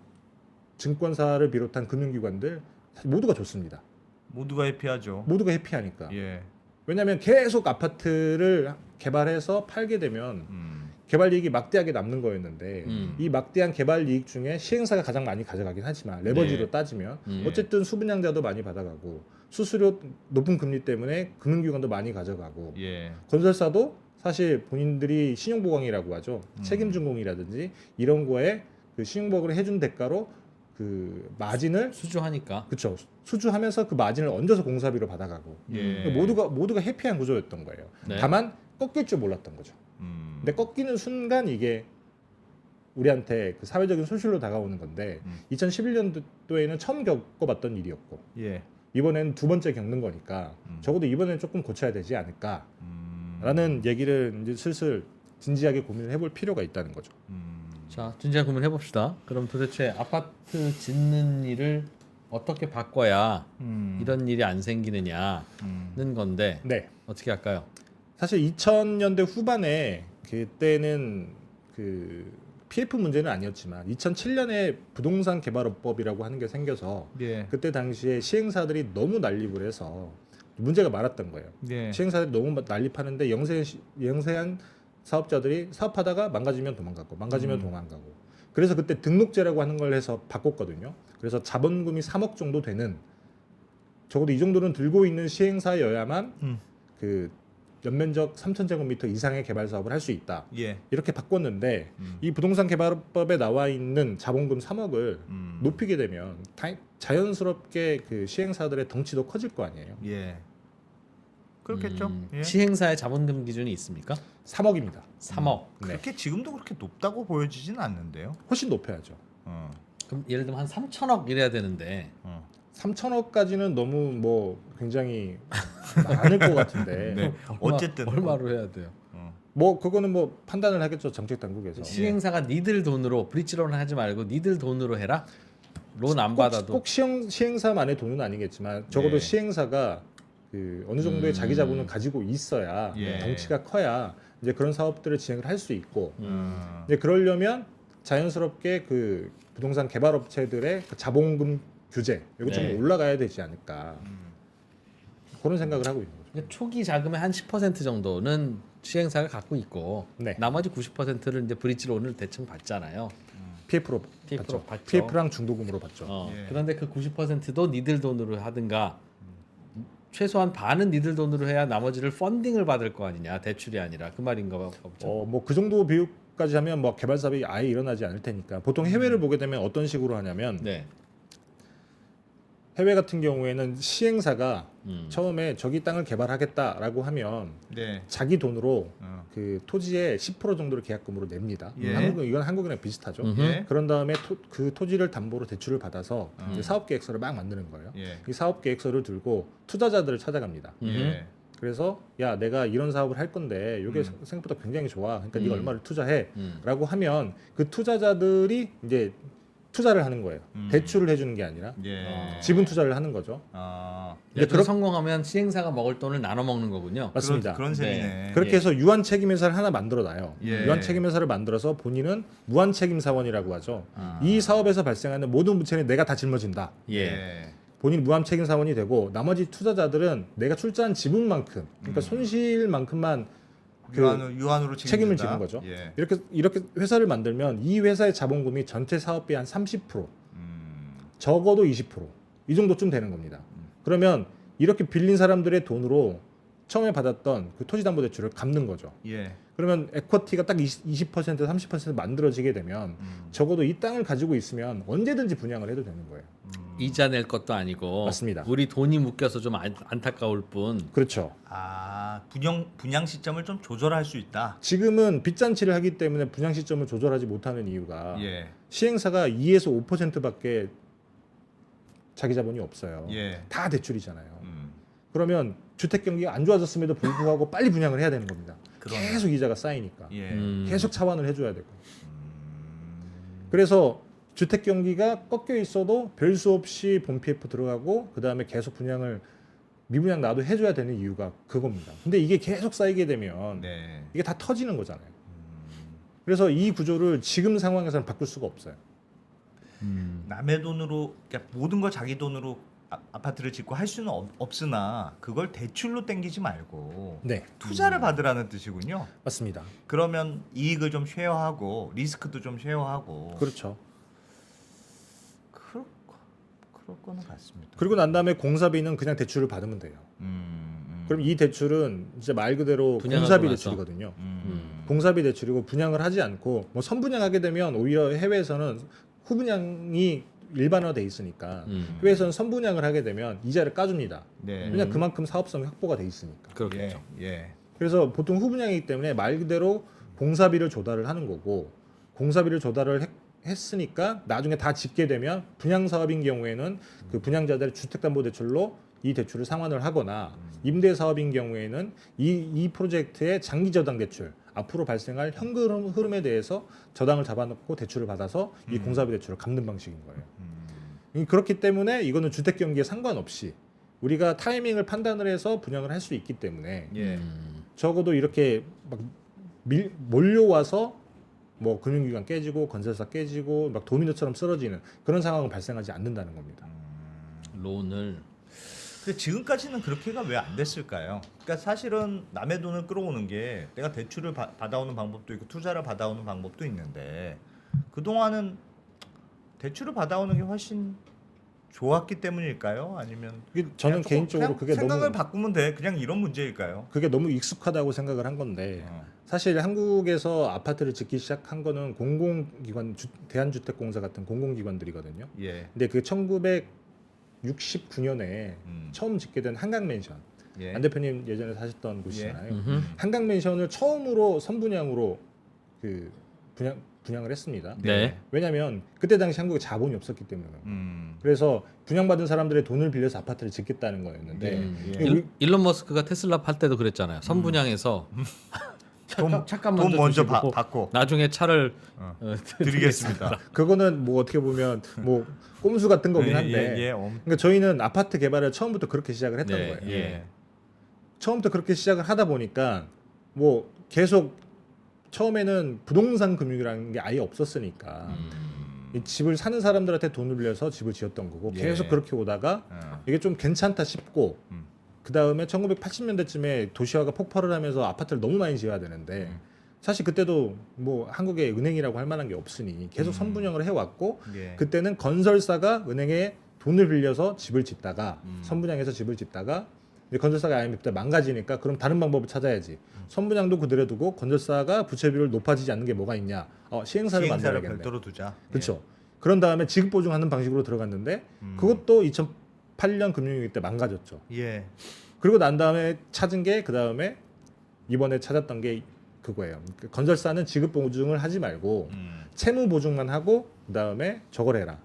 증권사를 비롯한 금융기관들 사실 모두가 좋습니다. 모두가 해피하죠. 모두가 해피하니까. 예. 왜냐하면 계속 아파트를 개발해서 팔게 되면 개발 이익이 막대하게 남는 거였는데 이 막대한 개발 이익 중에 시행사가 가장 많이 가져가긴 하지만 레버지로 네. 따지면 음. 어쨌든 수분양자도 많이 받아가고 수수료 높은 금리 때문에 금융기관도 많이 가져가고 예. 건설사도 사실 본인들이 신용보강이라고 하죠. 책임준공이라든지 이런 거에 그 신용보강을 해준 대가로 그 마진을 수주하니까. 그쵸 수주하면서 그 마진을 얹어서 공사비로 받아가고 예. 모두가 해피한 구조였던 거예요. 네. 다만 꺾일 줄 몰랐던 거죠. 근데 꺾이는 순간 이게 우리한테 그 사회적인 손실로 다가오는 건데 2011년도에는 처음 겪어봤던 일이었고 예. 이번에는 두 번째 겪는 거니까 적어도 이번에는 조금 고쳐야 되지 않을까라는 얘기를 이제 슬슬 진지하게 고민을 해볼 필요가 있다는 거죠. 자, 진지하게 고민해 봅시다. 그럼 도대체 아파트 짓는 일을 어떻게 바꿔야 이런 일이 안 생기느냐는 건데 네, 어떻게 할까요? 사실 2000년대 후반에 그때는 그 PF 문제는 아니었지만 2007년에 부동산 개발업법이라고 하는 게 생겨서 예. 그때 당시에 시행사들이 너무 난립을 해서 문제가 많았던 거예요. 예. 시행사들이 너무 난립하는데 영세한 사업자들이 사업하다가 망가지면 도망가고 망가지면 도망가고 그래서 그때 등록제라고 하는 걸 해서 바꿨거든요. 그래서 자본금이 3억 정도 되는 적어도 이 정도는 들고 있는 시행사여야만 그 연면적 3,000제곱미터 이상의 개발 사업을 할 수 있다. 예. 이렇게 바꿨는데 이 부동산 개발법에 나와 있는 자본금 3억을 높이게 되면 자연스럽게 그 시행사들의 덩치도 커질 거 아니에요. 예. 그렇겠죠. 예. 시행사의 자본금 기준이 있습니까? 3억입니다. 3억. 네. 그렇게 지금도 그렇게 높다고 보여지지는 않는데요. 훨씬 높여야죠. 그럼 예를 들면 한 3천억 이래야 되는데 3천억까지는 너무 뭐 굉장히 많을 것 같은데 네. 어쨌든 얼마로 해야 돼요? 뭐 그거는 뭐 판단을 하겠죠 정책 당국에서. 시행사가 니들 돈으로 브릿지론을 하지 말고 니들 돈으로 해라. 론 안 받아도 꼭 시행사만의 돈은 아니겠지만 적어도 네. 시행사가 그 어느 정도의 자기 자본을 가지고 있어야 예. 덩치가 커야 이제 그런 사업들을 진행을 할 수 있고 음. 이제 그러려면 자연스럽게 그 부동산 개발업체들의 그 자본금 규제 이거 좀 네. 올라가야 되지 않을까 그런 생각을 하고 있는 거죠. 그러니까 초기 자금의 한 10% 정도는 시행사가 갖고 있고 네. 나머지 90%를 이제 브릿지론을 대충 받잖아요. PF로 PF로 받죠. PF랑 중도금으로 받죠. 예. 그런데 그 90%도 니들 돈으로 하든가 최소한 반은 니들 돈으로 해야 나머지를 펀딩을 받을 거 아니냐. 대출이 아니라 그 말인가 보죠. 뭐 그 정도 비율까지 하면 뭐 개발 사업이 아예 일어나지 않을 테니까 보통 해외를 보게 되면 어떤 식으로 하냐면 네. 해외 같은 경우에는 시행사가 음. 처음에 저기 땅을 개발하겠다라고 하면 네. 자기 돈으로 어. 그 토지의 10% 정도를 계약금으로 냅니다. 예. 이건 한국이랑 비슷하죠. 음흠. 예. 그런 다음에 그 토지를 담보로 대출을 받아서 음. 이제 사업 계획서를 막 만드는 거예요. 예. 이 사업 계획서를 들고 투자자들을 찾아갑니다. 예. 그래서 야 내가 이런 사업을 할 건데 이게 생각보다 굉장히 좋아. 그러니까 네가 얼마를 투자해?라고 하면 그 투자자들이 이제 투자를 하는 거예요. 대출을 해주는 게 아니라 예. 지분 투자를 하는 거죠. 아. 근데 그렇- 성공하면 시행사가 먹을 돈을 나눠 먹는 거군요. 맞습니다. 그런 셈이네. 그렇게 예. 해서 유한 책임 회사를 하나 만들어 놔요. 예. 유한 책임 회사를 만들어서 본인은 무한 책임 사원이라고 하죠. 아. 이 사업에서 발생하는 모든 부채는 내가 다 짊어진다. 예. 본인 무한 책임 사원이 되고 나머지 투자자들은 내가 출자한 지분만큼, 그러니까 손실만큼만 그 유한으로 책임을 책임진다? 지는 거죠. 예. 이렇게 회사를 만들면 이 회사의 자본금이 전체 사업비의 한 30%, 음. 적어도 20%이 정도쯤 되는 겁니다. 그러면 이렇게 빌린 사람들의 돈으로 처음에 받았던 그 토지담보대출을 갚는 거죠. 예. 그러면 에쿼티가 딱 20% 30% 만들어지게 되면 적어도 이 땅을 가지고 있으면 언제든지 분양을 해도 되는 거예요. 이자 낼 것도 아니고 맞습니다. 우리 돈이 묶여서 좀 안타까울 뿐. 그렇죠. 아, 분양 시점을 좀 조절할 수 있다. 지금은 빚잔치를 하기 때문에 분양 시점을 조절하지 못하는 이유가 예. 시행사가 2에서 5%밖에 자기 자본이 없어요. 예. 다 대출이잖아요. 그러면 주택 경기가 안 좋아졌음에도 불구하고 빨리 분양을 해야 되는 겁니다. 그러네. 계속 이자가 쌓이니까 예. 계속 차환을 해줘야 되고. 그래서 주택 경기가 꺾여 있어도 별 수 없이 본 PF 들어가고 그 다음에 계속 분양을 미분양 나도 해줘야 되는 이유가 그겁니다. 근데 이게 계속 쌓이게 되면 네. 이게 다 터지는 거잖아요. 그래서 이 구조를 지금 상황에서는 바꿀 수가 없어요. 남의 돈으로 그러니까 모든 걸 자기 돈으로 아파트를 짓고 할 수는 없으나 그걸 대출로 땡기지 말고 네, 투자를 받으라는 뜻이군요. 맞습니다. 그러면 이익을 좀 쉐어하고 리스크도 좀 쉐어하고 그렇죠. 그럴 거는 같습니다. 그리고 난 다음에 공사비는 그냥 대출을 받으면 돼요. 그럼 이 대출은 이제 말 그대로 분양하고 공사비 나서. 대출이거든요. 공사비 대출이고 분양을 하지 않고 뭐 선분양하게 되면 오히려 해외에서는 후분양이 일반화돼 있으니까 해외에서는 선분양을 하게 되면 이자를 까줍니다. 네. 왜냐 그만큼 사업성이 확보가 돼 있으니까. 그렇겠죠. 예. 그래서 보통 후분양이기 때문에 말 그대로 공사비를 조달을 하는 거고 공사비를 조달을 했으니까 나중에 다 짓게 되면 분양 사업인 경우에는 그 분양자들의 주택담보대출로 이 대출을 상환을 하거나 임대 사업인 경우에는 이 프로젝트의 장기 저당 대출 앞으로 발생할 현금 흐름에 대해서 저당을 잡아놓고 대출을 받아서 이 공사비 대출을 갚는 방식인 거예요. 그렇기 때문에 이거는 주택 경기에 상관없이 우리가 타이밍을 판단을 해서 분양을 할 수 있기 때문에 예. 적어도 이렇게 막 몰려와서 뭐 금융기관 깨지고 건설사 깨지고 막 도미노처럼 쓰러지는 그런 상황은 발생하지 않는다는 겁니다. 론을 근데 지금까지는 그렇게가 왜 안 됐을까요? 그러니까 사실은 남의 돈을 끌어오는 게 내가 대출을 받아오는 방법도 있고 투자를 받아오는 방법도 있는데 그동안은 대출을 받아오는 게 훨씬 좋았기 때문일까요? 아니면 이게 저는 그냥 조금 개인적으로 그냥 그게 생각을 너무 바꾸면 돼 그냥 이런 문제일까요? 그게 너무 익숙하다고 생각을 한 건데 사실 한국에서 아파트를 짓기 시작한 거는 공공기관 대한주택공사 같은 공공기관들이거든요. 예. 근데 그 1969년에 처음 짓게 된 한강맨션 예. 안 대표님 예전에 사셨던 곳이잖아요. 음흠. 한강맨션을 처음으로 선분양으로 그 분양을 했습니다. 네. 왜냐하면 그때 당시 한국에 자본이 없었기 때문에 그래서 분양받은 사람들의 돈을 빌려서 아파트를 짓겠다는 거였는데 예. 일론 머스크가 테슬라 팔 때도 그랬잖아요. 선분양해서 잠깐만 돈 먼저 주시고 받고 나중에 차를 드리겠습니다. 그거는 뭐 어떻게 보면 뭐 꼼수 같은 거긴 한데 예. 그러니까 저희는 아파트 개발을 처음부터 그렇게 시작을 했던 네, 거예요. 예. 처음부터 그렇게 시작을 하다 보니까 뭐 계속 처음에는 부동산 금융이라는 게 아예 없었으니까 이 집을 사는 사람들한테 돈을 빌려서 집을 지었던 거고 예. 계속 그렇게 오다가 이게 좀 괜찮다 싶고 그 다음에 1980년대쯤에 도시화가 폭발을 하면서 아파트를 너무 많이 지어야 되는데 사실 그때도 뭐 한국에 은행이라고 할 만한 게 없으니 계속 선분양을 해왔고 예. 그때는 건설사가 은행에 돈을 빌려서 집을 짓다가 선분양해서 집을 짓다가 이제 건설사가 IMF 때 망가지니까 그럼 다른 방법을 찾아야지. 선분양도 그대로 두고 건설사가 부채비율 높아지지 않는 게 뭐가 있냐? 시행사를 만들어야겠네. 별도로 두자. 그렇죠. 그런 다음에 지급 보증하는 방식으로 들어갔는데 그것도 2008년 금융위기 때 망가졌죠. 예. 그리고 난 다음에 찾은 게 그 다음에 이번에 찾았던 게 그거예요. 건설사는 지급 보증을 하지 말고 채무 보증만 하고 그 다음에 저걸 해라.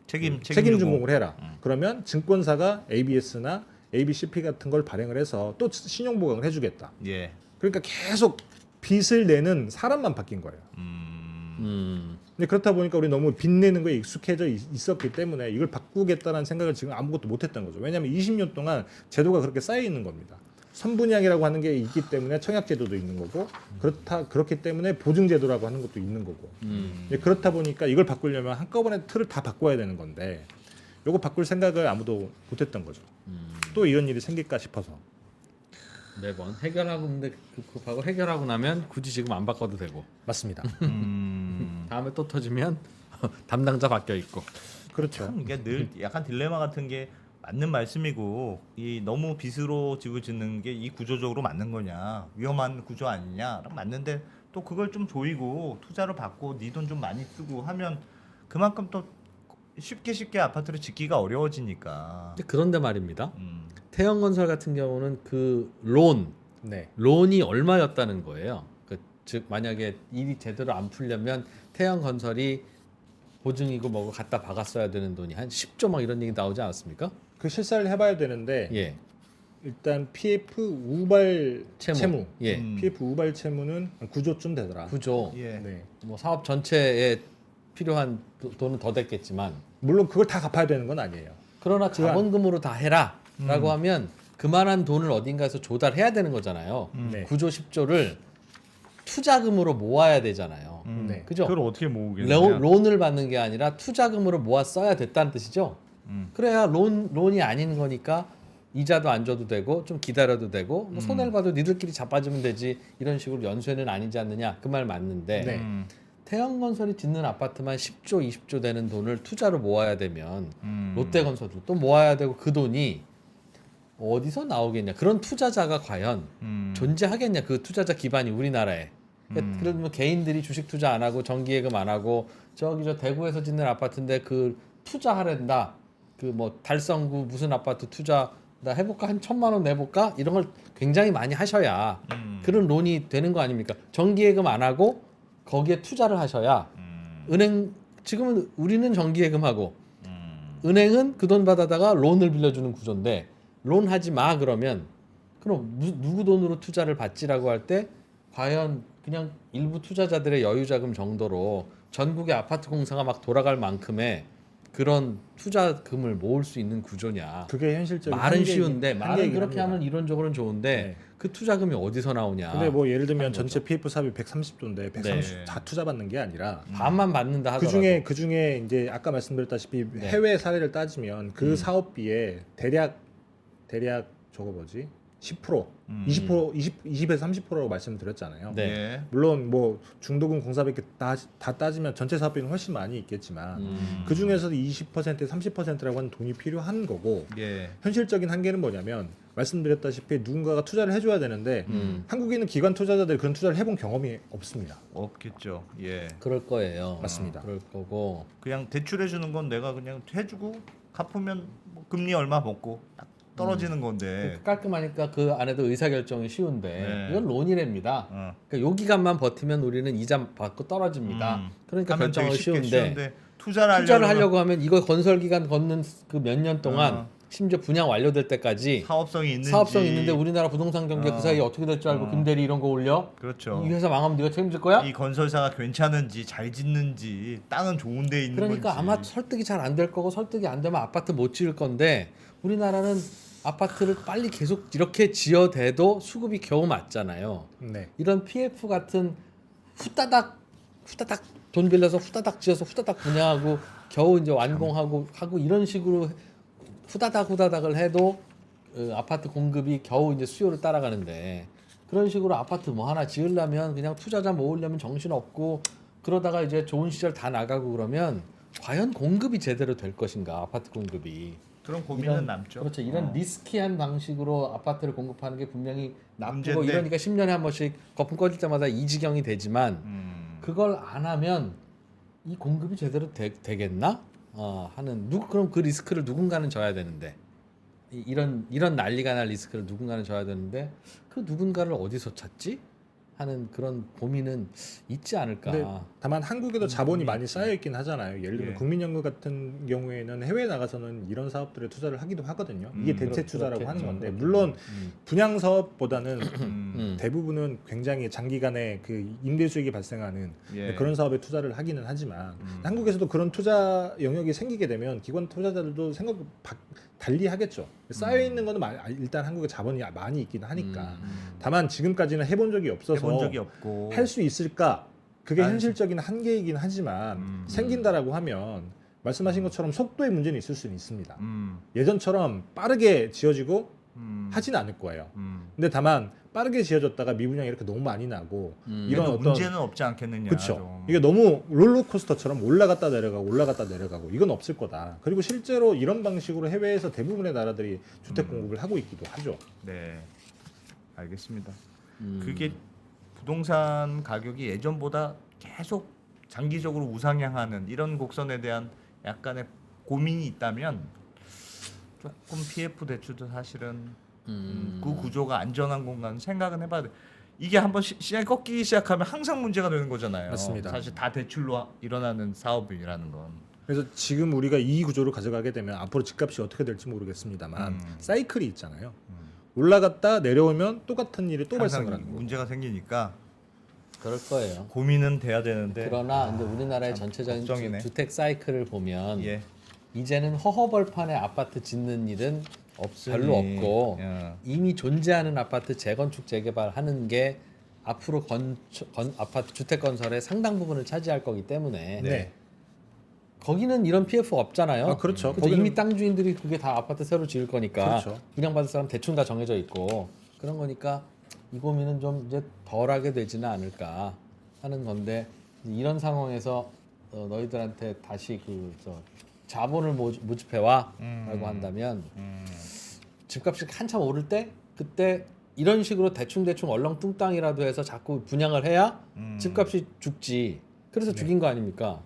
책임 준공을 해라. 그러면 증권사가 ABS나 ABCP 같은 걸 발행을 해서 또 신용 보강을 해주겠다. 예. 그러니까 계속 빚을 내는 사람만 바뀐 거예요. 근데 그렇다 보니까 우리 너무 빚 내는 거에 익숙해져 있었기 때문에 이걸 바꾸겠다는 생각을 지금 아무것도 못했던 거죠. 왜냐하면 20년 동안 제도가 그렇게 쌓여 있는 겁니다. 선분양이라고 하는 게 있기 때문에 청약제도도 있는 거고 그렇기 때문에 보증제도라고 하는 것도 있는 거고 그렇다 보니까 이걸 바꾸려면 한꺼번에 틀을 다 바꿔야 되는 건데 요거 바꿀 생각을 아무도 못했던 거죠. 또 이런 일이 생길까 싶어서 매번 해결하고 근데 급하고 해결하고 나면 굳이 지금 안 바꿔도 되고 맞습니다. 다음에 또 터지면 담당자 바뀌어 있고 그렇죠. 참 이게 늘 약간 딜레마 같은 게 맞는 말씀이고 이 너무 빚으로 집을 짓는 게 이 구조적으로 맞는 거냐 위험한 구조 아니냐 맞는데 또 그걸 좀 조이고 투자로 받고 네 돈 좀 많이 쓰고 하면 그만큼 또 쉽게 아파트를 짓기가 어려워지니까. 근데 그런데 말입니다. 태형건설 같은 경우는 그 론이 얼마였다는 거예요. 즉 만약에 일이 제대로 안 풀려면 태형건설이 보증이고 뭐고 갖다 박았어야 되는 돈이 한 10조 막 이런 얘기 나오지 않았습니까? 그 실사를 해봐야 되는데 예. 일단 PF 우발 채무, 예. PF 우발 채무는 9조쯤 되더라. 구조. 예. 네. 뭐 사업 전체에 필요한 돈은 더 됐겠지만 물론 그걸 다 갚아야 되는 건 아니에요. 그러나 자본금으로 다 해라라고 하면 그만한 돈을 어딘가에서 조달해야 되는 거잖아요. 네. 9조 10조를 투자금으로 모아야 되잖아요. 네. 그죠? 그걸 어떻게 모으겠냐? 론을 받는 게 아니라 투자금으로 모아 써야 됐다는 뜻이죠. 그래야 론이 아닌 거니까 이자도 안 줘도 되고 좀 기다려도 되고 뭐 손해를 봐도 니들끼리 자빠지면 되지 이런 식으로 연쇄는 아니지 않느냐 그 말 맞는데 네. 태형건설이 짓는 아파트만 10조 20조 되는 돈을 투자로 모아야 되면 롯데건설도 또 모아야 되고 그 돈이 어디서 나오겠냐 그런 투자자가 과연 존재하겠냐 그 투자자 기반이 우리나라에 그러면 개인들이 주식 투자 안 하고 정기예금 안 하고 저기 저 대구에서 짓는 아파트인데 그 투자하랜다 그 뭐 달성구 무슨 아파트 투자 나 해볼까 한 1,000만 원 내볼까 이런 걸 굉장히 많이 하셔야 그런 론이 되는 거 아닙니까? 정기예금 안 하고 거기에 투자를 하셔야 은행 지금은 우리는 정기예금하고 은행은 그 돈 받아다가 론을 빌려주는 구조인데 론 하지 마 그러면 그럼 누구 돈으로 투자를 받지라고 할 때 과연 그냥 일부 투자자들의 여유자금 정도로 전국의 아파트 공사가 막 돌아갈 만큼의 그런 투자금을 모을 수 있는 구조냐? 그게 현실적인 말은 한계이긴- 쉬운데 말은 한계이긴 그렇게 합니다. 하면 이론적으로는 좋은데 네. 그 투자금이 어디서 나오냐? 근데 뭐 예를 들면 하는 전체 PF 삽입 130조인데 130 네. 다 투자 받는 게 아니라 반만 받는다 하더라도 그 중에 이제 아까 말씀드렸다시피 네. 해외 사례를 따지면 그 사업비에 대략 저거 뭐지 10% 20에서 30%라고 말씀드렸잖아요. 네. 예. 물론 뭐 중도금 공사비께 다 따지면 전체 사업비는 훨씬 많이 있겠지만 그 중에서도 20% 30%라고 하는 돈이 필요한 거고 예. 현실적인 한계는 뭐냐면 말씀드렸다시피 누군가가 투자를 해줘야 되는데 한국에 있는 기관 투자자들이 그런 투자를 해본 경험이 없습니다. 없겠죠. 예. 그럴 거예요. 맞습니다. 그럴 거고. 그냥 대출해 주는 건 내가 그냥 해주고 갚으면 뭐 금리 얼마 먹고 딱 떨어지는 건데. 깔끔하니까 그 안에도 의사결정이 쉬운데 네. 이건 론이랍니다. 어. 그러니까 요 기간만 버티면 우리는 이자 받고 떨어집니다. 그러니까 하면 결정은 되게 쉽게 쉬운데 투자를 투자를 하려고 하면 이거 건설 기간 걷는 그 몇 년 동안 어. 심지어 분양 완료될 때까지 사업성이 있는지 사업성이 있는데 우리나라 부동산 경기 그 사이에 어떻게 될 줄 알고 김대리 이런 거 올려? 그렇죠. 이 회사 망하면 네가 책임질 거야? 이 건설사가 괜찮은지 잘 짓는지 땅은 좋은 데 있는 그러니까 건지. 아마 설득이 잘 안 될 거고 설득이 안 되면 아파트 못 지을 건데 우리나라는 아파트를 빨리 계속 이렇게 지어대도 수급이 겨우 맞잖아요. 네. 이런 PF 같은 후다닥 돈 빌려서 후다닥 지어서 후다닥 분양하고 겨우 이제 완공하고 하고 이런 식으로 후다닥을 해도 아파트 공급이 겨우 이제 수요를 따라가는데 그런 식으로 아파트 뭐 하나 지으려면 그냥 투자자 모으려면 정신 없고 그러다가 이제 좋은 시절 다 나가고 그러면 과연 공급이 제대로 될 것인가 아파트 공급이 그런 고민은 남죠. 그렇죠. 이런 리스키한 방식으로 아파트를 공급하는 게 분명히 나쁘고 문제인데. 이러니까 10년에 한 번씩 거품 꺼질 때마다 이 지경이 되지만 그걸 안 하면 이 공급이 제대로 되겠나? 하는 그럼 그 리스크를 누군가는 져야 되는데 이런 난리가 날 리스크를 누군가는 져야 되는데 그 누군가를 어디서 찾지? 하는 그런 고민은 있지 않을까. 근데 다만 한국에도 자본이 많이 쌓여 있긴 하잖아요. 예를 들면 예. 국민연금 같은 경우에는 해외 나가서는 이런 사업들에 투자를 하기도 하거든요. 이게 대체 투자라고 하는 건데 물론 분양 사업보다는 대부분은 굉장히 장기간의 그 임대 수익이 발생하는 예. 그런 사업에 투자를 하기는 하지만 한국에서도 그런 투자 영역이 생기게 되면 기관 투자자들도 생각 달리 하겠죠. 쌓여 있는 거는 일단 한국에 자본이 많이 있긴 하니까. 다만 지금까지는 해본 적이 없어서 해본 적이 없고 할 수 있을까? 그게 아니, 현실적인 한계이긴 하지만 생긴다라고 하면 말씀하신 것처럼 속도의 문제는 있을 수는 있습니다. 예전처럼 빠르게 지어지고 하진 않을 거예요. 근데 다만 빠르게 지어졌다가 미분양이 이렇게 너무 많이 나고 이런 이런 어떤 문제는 없지 않겠느냐. 그렇죠. 좀. 이게 너무 롤러코스터처럼 올라갔다 내려가고 이건 없을 거다. 그리고 실제로 이런 방식으로 해외에서 대부분의 나라들이 주택 공급을 하고 있기도 하죠. 네, 알겠습니다. 그게 부동산 가격이 예전보다 계속 장기적으로 우상향하는 이런 곡선에 대한 약간의 고민이 있다면 조금 PF 대출도 사실은 그 구조가 안전한 공간 생각은 해봐야 돼. 이게 한번 시장이 꺾이기 시작하면 항상 문제가 되는 거잖아요. 맞습니다. 사실 다 대출로 일어나는 사업이라는 건. 그래서 지금 우리가 이 구조를 가져가게 되면 앞으로 집값이 어떻게 될지 모르겠습니다만 사이클이 있잖아요. 올라갔다 내려오면 똑같은 일이 또 항상 발생을 하는 거고. 문제가 생기니까 그럴 거예요. 고민은 돼야 되는데. 그러나 근데 우리나라의 참 전체적인 걱정이네. 주택 사이클을 보면 예. 이제는 허허벌판에 아파트 짓는 일은 별로 없고 예. 이미 존재하는 아파트 재건축 재개발하는 게 앞으로 아파트 주택 건설의 상당 부분을 차지할 거기 때문에 네. 거기는 이런 PF 없잖아요. 아, 그렇죠. 그래서 거기는- 이미 땅 주인들이 그게 다 아파트 새로 지을 거니까 그렇죠. 분양받을 사람 대충 다 정해져 있고 그런 거니까 이 고민은 좀 이제 덜하게 되지는 않을까 하는 건데 이런 상황에서 너희들한테 다시 자본을 모집해 와라고 한다면 집값이 한참 오를 때 그때 이런 식으로 대충 얼렁뚱땅이라도 해서 자꾸 분양을 해야 집값이 죽지. 그래서 죽인 거 아닙니까?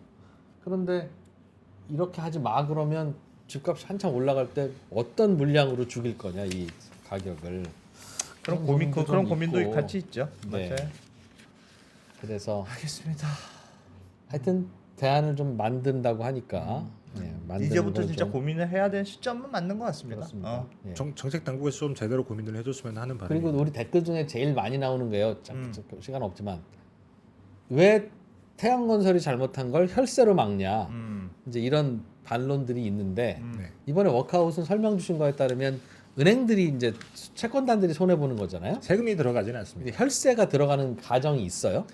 그런데 이렇게 하지 마 그러면 집값이 한참 올라갈 때 어떤 물량으로 죽일 거냐 이 가격을. 그런 고민도 그런 좀 고민도 있고. 같이 있죠. 네. 맞아요. 그래서 알겠습니다. 하여튼 대안을 좀 만든다고 하니까 만드는 이제부터 걸 진짜 좀 고민을 해야 되는 시점은 맞는 것 같습니다. 그렇습니다. 예. 정책 당국에서 좀 제대로 고민을 해줬으면 하는 바람이. 그리고 우리 댓글 중에 제일 많이 나오는 거예요. 시간 없지만 왜 태양건설이 잘못한 걸 혈세로 막냐. 이제 이런 반론들이 있는데 네. 이번에 워크아웃은 설명 주신 거에 따르면 은행들이 이제 채권단들이 손해 보는 거잖아요. 세금이 들어가지는 않습니다. 근데 혈세가 들어가는 가정이 있어요.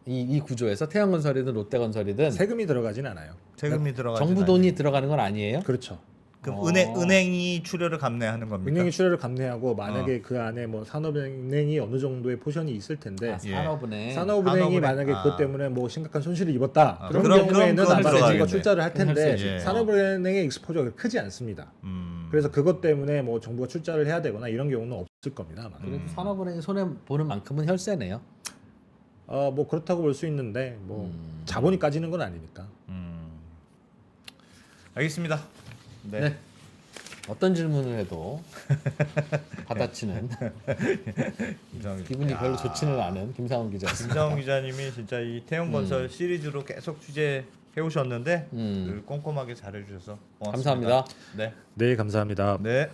이 구조에서 태양건설이든 롯데건설이든 세금이 들어가지는 않아요. 세금이 들어가지. 정부 돈이 들어가는 건 아니에요. 그렇죠. 그럼 은행이 출혈을 감내하는 겁니까? 은행이 출혈을 감내하고 만약에 그 안에 뭐 산업은행이 어느 정도의 포션이 있을 텐데 아, 산업은행. 산업은행이 산업은행. 만약에 아. 그것 때문에 뭐 심각한 손실을 입었다. 아, 그런 그럼 경우에는 그건 아마 들어가겠네. 정부가 출자를 할 텐데 할 수 있지. 산업은행의 익스포저가 크지 않습니다. 그래서 그것 때문에 뭐 정부가 출자를 해야 되거나 이런 경우는 없을 겁니다. 아마. 그래도 산업은행이 손해 보는 만큼은 혈세네요. 뭐 그렇다고 볼 수 있는데 뭐 자본이 까지는 건 아니니까. 알겠습니다. 네. 어떤 질문을 해도 받아치는 기분이 별로 좋지는 않은 김상훈 기자였습니다. 김상훈 기자님이 진짜 이 태용건설 시리즈로 계속 취재해 오셨는데 늘 꼼꼼하게 잘해주셔서 고맙습니다. 감사합니다. 네. 네, 감사합니다. 네.